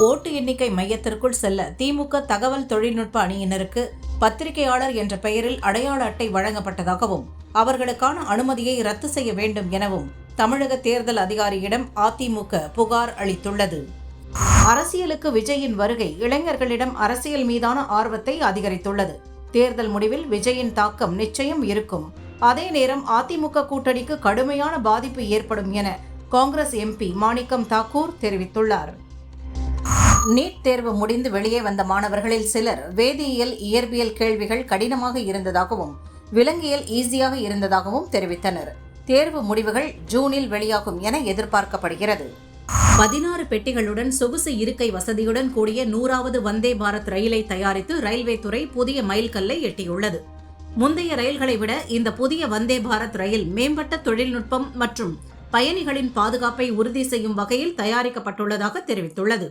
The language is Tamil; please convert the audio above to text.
ஓட்டு எண்ணிக்கை மையத்திற்குள் செல்ல திமுக தகவல் தொழில்நுட்ப அணியினருக்கு பத்திரிகையாளர் என்ற பெயரில் அடையாள அட்டை வழங்கப்பட்டதாகவும் அவர்களுக்கான அனுமதியை ரத்து செய்ய வேண்டும் எனவும் தமிழக தேர்தல் அதிகாரியிடம் அதிமுக புகார் அளித்துள்ளது. அரசியலுக்கு விஜயின் வருகை இளைஞர்களிடம் அரசியல் மீதான ஆர்வத்தை அதிகரித்துள்ளது. தேர்தல் முடிவில் விஜயின் தாக்கம் நிச்சயம் இருக்கும். அதே நேரம் அதிமுக கூட்டணிக்கு கடுமையான பாதிப்பு ஏற்படும் என காங்கிரஸ் எம்பி மாணிக்கம் தாக்கூர் தெரிவித்துள்ளார். நீட் தேர்வு முடிந்து வெளியே வந்த மாணவர்களில் சிலர் வேதியியல், இயற்பியல் கேள்விகள் கடினமாக இருந்ததாகவும் விலங்கியல் ஈஸியாக இருந்ததாகவும் தெரிவித்தனர். தேர்வு முடிவுகள் ஜூனில் வெளியாகும் என எதிர்பார்க்கப்படுகிறது. 16 பெட்டிகளுடன் சொகுசு இருக்கை வசதியுடன் கூடிய 100வது வந்தே பாரத் ரயிலை தயாரித்து ரயில்வே துறை புதிய மைல்கல்லை எட்டியுள்ளது. முந்தைய ரயில்களை விட இந்த புதிய வந்தே பாரத் ரயில் மேம்பட்ட தொழில்நுட்பம் மற்றும் பயணிகளின் பாதுகாப்பை உறுதி செய்யும் வகையில் தயாரிக்கப்பட்டுள்ளதாக தெரிவித்துள்ளது.